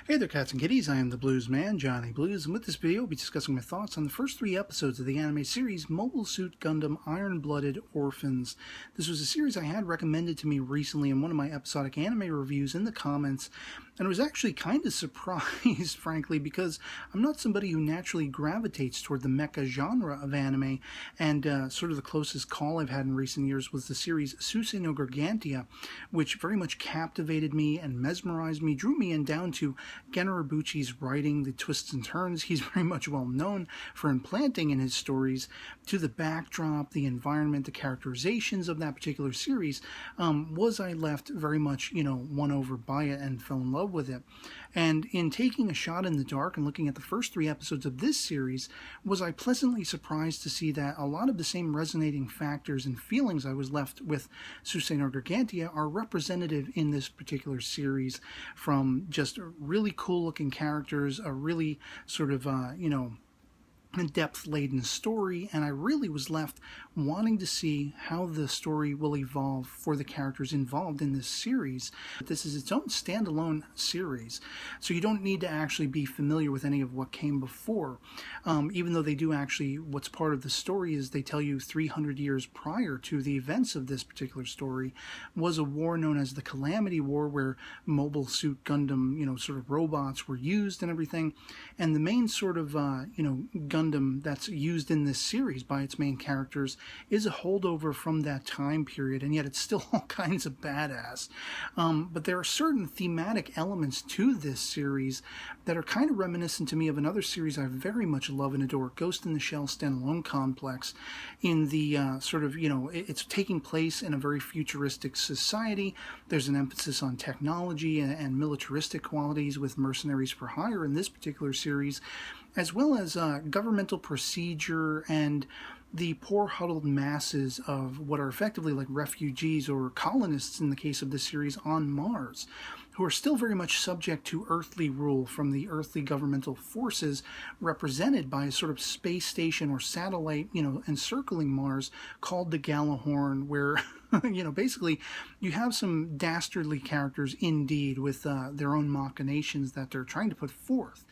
Hey there, cats and kitties. I am the Blues Man, Johnny Blues, and with this video, I'll be discussing my thoughts on the first 3 episodes of the anime series Mobile Suit Gundam Iron-Blooded Orphans. This was a series I had recommended to me recently in one of my episodic anime reviews in the comments, and I was actually kind of surprised, frankly, because I'm not somebody who naturally gravitates toward the mecha genre of anime, and sort of the closest call I've had in recent years was the series Suisei no Gargantia, which very much captivated me and mesmerized me, drew me in down to Genarabuchi's writing, the twists and turns he's very much well known for implanting in his stories, to the backdrop, the environment, the characterizations of that particular series. Was I left very much, won over by it and fell in love with it. And in taking a shot in the dark and looking at the first 3 episodes of this series, was I pleasantly surprised to see that a lot of the same resonating factors and feelings I was left with Suisei no Gargantia are representative in this particular series, from just really cool looking characters, a really sort of, depth-laden story, and I really was left wanting to see how the story will evolve for the characters involved in this series. This is its own standalone series, so you don't need to actually be familiar with any of what came before, even though they do actually, what's part of the story is they tell you 300 years prior to the events of this particular story was a war known as the Calamity War, where Mobile Suit Gundam, sort of robots were used and everything, and the main sort of, Gundam that's used in this series by its main characters is a holdover from that time period, and yet it's still all kinds of badass. But there are certain thematic elements to this series that are kind of reminiscent to me of another series I very much love and adore, Ghost in the Shell Standalone Complex, in the it's taking place in a very futuristic society. There's an emphasis on technology and militaristic qualities with mercenaries for hire in this particular series, as well as governmental procedure and the poor huddled masses of what are effectively like refugees or colonists in the case of this series on Mars, who are still very much subject to earthly rule from the earthly governmental forces represented by a sort of space station or satellite, encircling Mars called the Gallahorn, where basically you have some dastardly characters indeed with their own machinations that they're trying to put forth.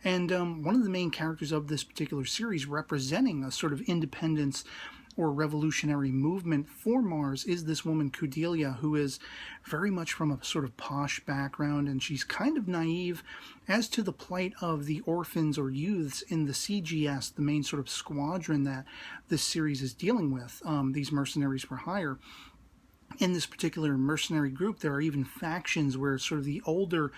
And one of the main characters of this particular series, representing a sort of independence or revolutionary movement for Mars, is this woman Cordelia, who is very much from a sort of posh background, and she's kind of naive as to the plight of the orphans or youths in the CGS, the main sort of squadron that this series is dealing with, these mercenaries for hire. In this particular mercenary group, there are even factions where sort of the older,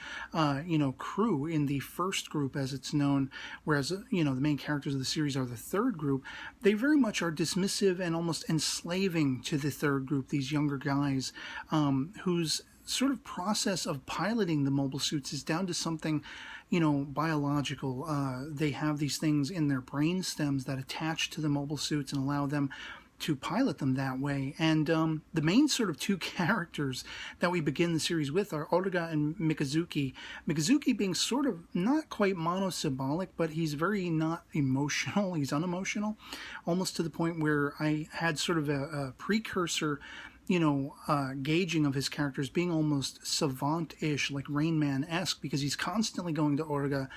crew in the first group, as it's known, whereas, the main characters of the series are the third group, they very much are dismissive and almost enslaving to the third group, these younger guys, whose sort of process of piloting the mobile suits is down to something, biological. They have these things in their brain stems that attach to the mobile suits and allow them to pilot them that way. And the main sort of 2 characters that we begin the series with are Oruga and Mikazuki. Mikazuki being sort of not quite monosyllabic, but he's very not emotional. He's unemotional, almost to the point where I had sort of a precursor gauging of his characters being almost savant-ish, like Rain Man-esque, because he's constantly going to Oruga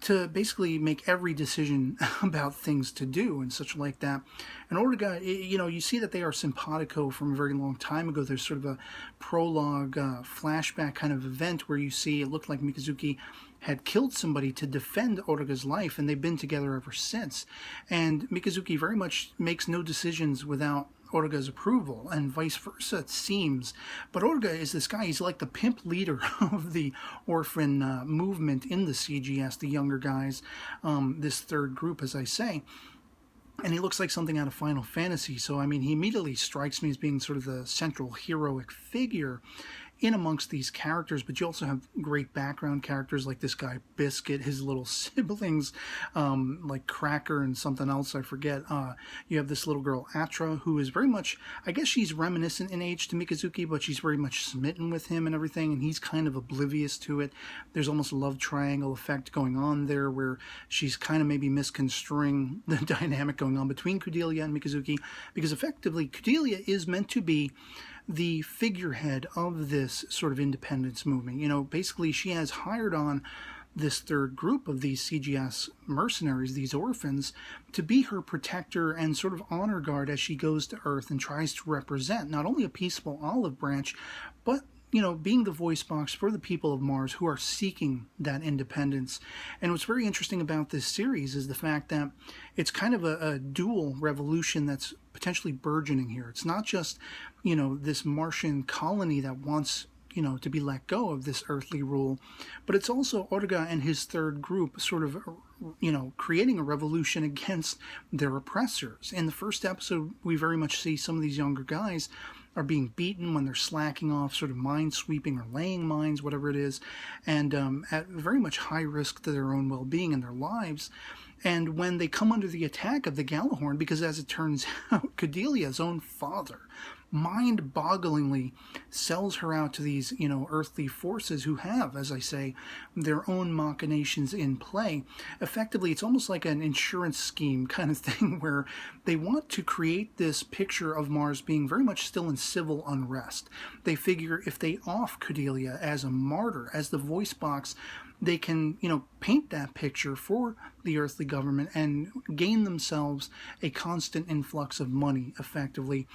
to basically make every decision about things to do and such like that. And Oruga, you see that they are simpatico from a very long time ago. There's sort of a prologue, flashback kind of event where you see it looked like Mikazuki had killed somebody to defend Oruga's life, and they've been together ever since. And Mikazuki very much makes no decisions without Oruga's approval, and vice versa, it seems. But Oruga is this guy, he's like the pimp leader of the orphan movement in the CGS, the younger guys, this third group, as I say. And he looks like something out of Final Fantasy, so I mean, he immediately strikes me as being sort of the central heroic figure in amongst these characters. But you also have great background characters like this guy Biscuit, his little siblings, like Cracker and something else I forget. You have this little girl Atra, who is very much, I guess she's reminiscent in age to Mikazuki, but she's very much smitten with him and everything, and he's kind of oblivious to it. There's almost a love triangle effect going on there, where she's kind of maybe misconstruing the dynamic going on between Cordelia and Mikazuki, because effectively Cordelia is meant to be the figurehead of this sort of independence movement. You know, basically she has hired on this third group of these CGS mercenaries, these orphans, to be her protector and sort of honor guard as she goes to Earth and tries to represent not only a peaceful olive branch, but, you know, being the voice box for the people of Mars who are seeking that independence. And what's very interesting about this series is the fact that it's kind of a dual revolution that's potentially burgeoning here. It's not just, you know, this Martian colony that wants, you know, to be let go of this earthly rule, but it's also Orga and his third group sort of, you know, creating a revolution against their oppressors. In the first episode, we very much see some of these younger guys are being beaten when they're slacking off, sort of mine sweeping or laying mines, whatever it is, and at very much high risk to their own well-being and their lives. And when they come under the attack of the Gjallarhorn, because as it turns out, Cordelia's own father mind-bogglingly sells her out to these, you know, earthly forces who have, as I say, their own machinations in play. Effectively, it's almost like an insurance scheme kind of thing where they want to create this picture of Mars being very much still in civil unrest. They figure if they off Cordelia as a martyr, as the voice box, they can, you know, paint that picture for the earthly government and gain themselves a constant influx of money, effectively.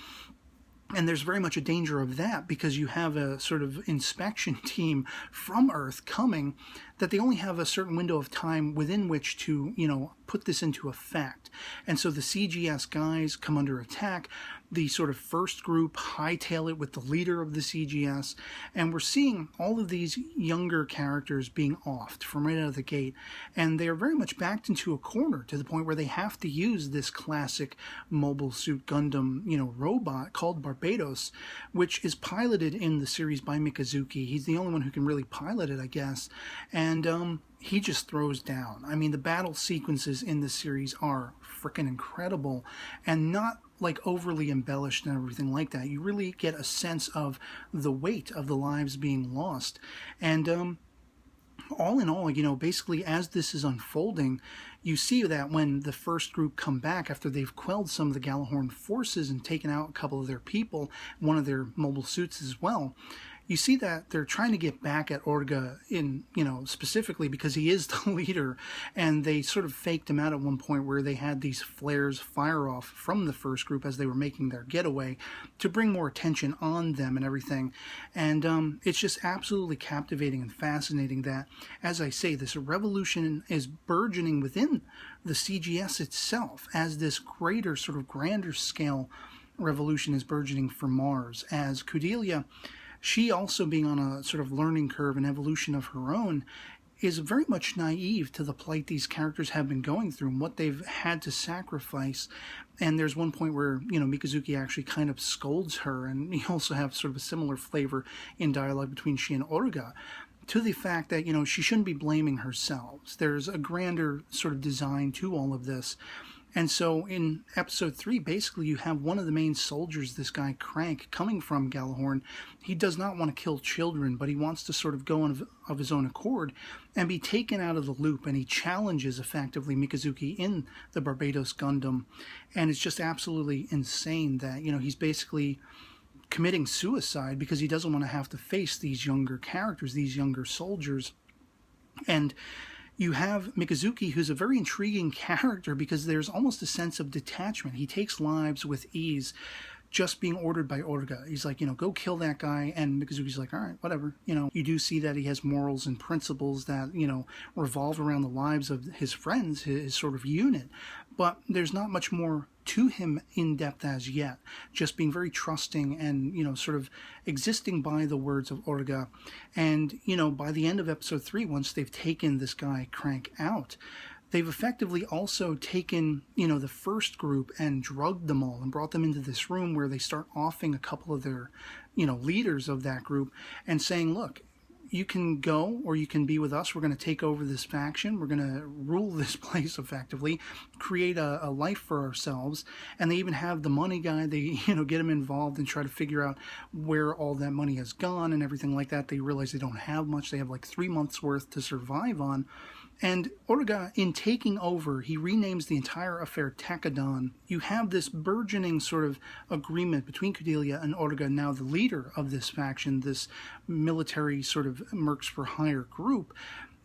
And there's very much a danger of that because you have a sort of inspection team from Earth coming that they only have a certain window of time within which to, you know, put this into effect. And so the CGS guys come under attack. The sort of first group hightail it with the leader of the CGS, and we're seeing all of these younger characters being offed from right out of the gate, and they are very much backed into a corner to the point where they have to use this classic Mobile Suit Gundam, you know, robot called Barbados, which is piloted in the series by Mikazuki. He's the only one who can really pilot it, I guess, and he just throws down. I mean, the battle sequences in this series are freaking incredible, and not like overly embellished and everything like that. You really get a sense of the weight of the lives being lost. And all in all, you know, basically as this is unfolding, you see that when the first group come back after they've quelled some of the Gjallarhorn forces and taken out a couple of their people, one of their mobile suits as well, you see that they're trying to get back at Orga in, you know, specifically because he is the leader, and they sort of faked him out at one point where they had these flares fire off from the first group as they were making their getaway to bring more attention on them and everything. And it's just absolutely captivating and fascinating that, as I say, this revolution is burgeoning within the CGS itself as this greater, sort of grander scale revolution is burgeoning for Mars, as Cordelia, she also being on a sort of learning curve and evolution of her own, is very much naive to the plight these characters have been going through and what they've had to sacrifice. And there's one point where, you know, Mikazuki actually kind of scolds her, and you also have sort of a similar flavor in dialogue between she and Orga, to the fact that, you know, she shouldn't be blaming herself. There's a grander sort of design to all of this. And so in episode 3, basically you have one of the main soldiers, this guy Crank, coming from Gjallarhorn. He does not want to kill children, but he wants to sort of go of his own accord and be taken out of the loop. And he challenges, effectively, Mikazuki in the Barbados Gundam. And it's just absolutely insane that, you know, he's basically committing suicide because he doesn't want to have to face these younger characters, these younger soldiers. And you have Mikazuki, who's a very intriguing character because there's almost a sense of detachment. He takes lives with ease, just being ordered by Orga. He's like, you know, go kill that guy, and Mikazuki's like, all right, whatever. You know, you do see that he has morals and principles that, you know, revolve around the lives of his friends, his sort of unit. But there's not much more to him in depth as yet, just being very trusting and, you know, sort of existing by the words of Orga. And, you know, by the end of episode 3, once they've taken this guy Crank out, they've effectively also taken, you know, the first group and drugged them all and brought them into this room where they start offing a couple of their, you know, leaders of that group and saying, look, you can go or you can be with us. We're going to take over this faction. We're going to rule this place effectively, create a life for ourselves. And they even have the money guy. They, you know, get him involved and try to figure out where all that money has gone and everything like that. They realize they don't have much. They have like 3 months worth to survive on. And Orga, in taking over, he renames the entire affair Takadon. You have this burgeoning sort of agreement between Cordelia and Orga, now the leader of this faction, this military sort of mercs for hire group,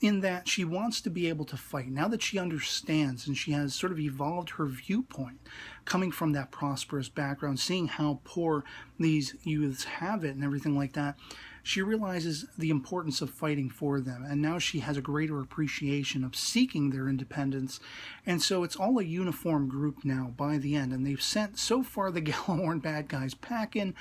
in that she wants to be able to fight. Now that she understands and she has sort of evolved her viewpoint, coming from that prosperous background, seeing how poor these youths have it and everything like that, she realizes the importance of fighting for them, and now she has a greater appreciation of seeking their independence. And so it's all a uniform group now by the end, and they've sent so far the Gjallarhorn bad guys packing.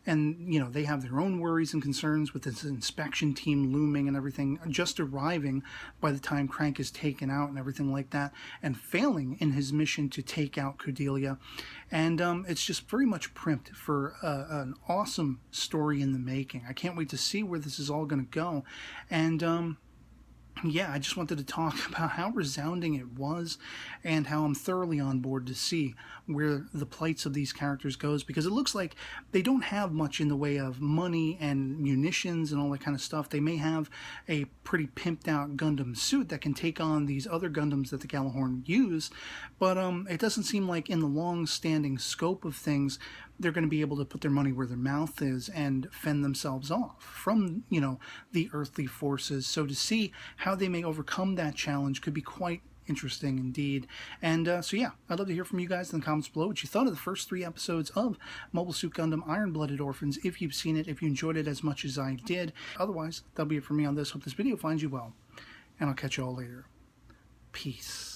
And, you know, they have their own worries and concerns with this inspection team looming and everything, just arriving by the time Crank is taken out and everything like that, and failing in his mission to take out Cordelia. And it's just very much primed for an awesome story in the making. I can't wait to see where this is all going to go. And yeah, I just wanted to talk about how resounding it was and how I'm thoroughly on board to see where the plights of these characters goes, because it looks like they don't have much in the way of money and munitions and all that kind of stuff. They may have a pretty pimped out Gundam suit that can take on these other Gundams that the Gjallarhorn use, but it doesn't seem like in the long-standing scope of things they're going to be able to put their money where their mouth is and fend themselves off from, you know, the earthly forces. So to see how they may overcome that challenge could be quite interesting indeed. And so yeah, I'd love to hear from you guys in the comments below what you thought of the first 3 episodes of Mobile Suit Gundam Iron-Blooded Orphans, if you've seen it, if you enjoyed it as much as I did. Otherwise, that'll be it for me on this. Hope this video finds you well, and I'll catch you all later. Peace.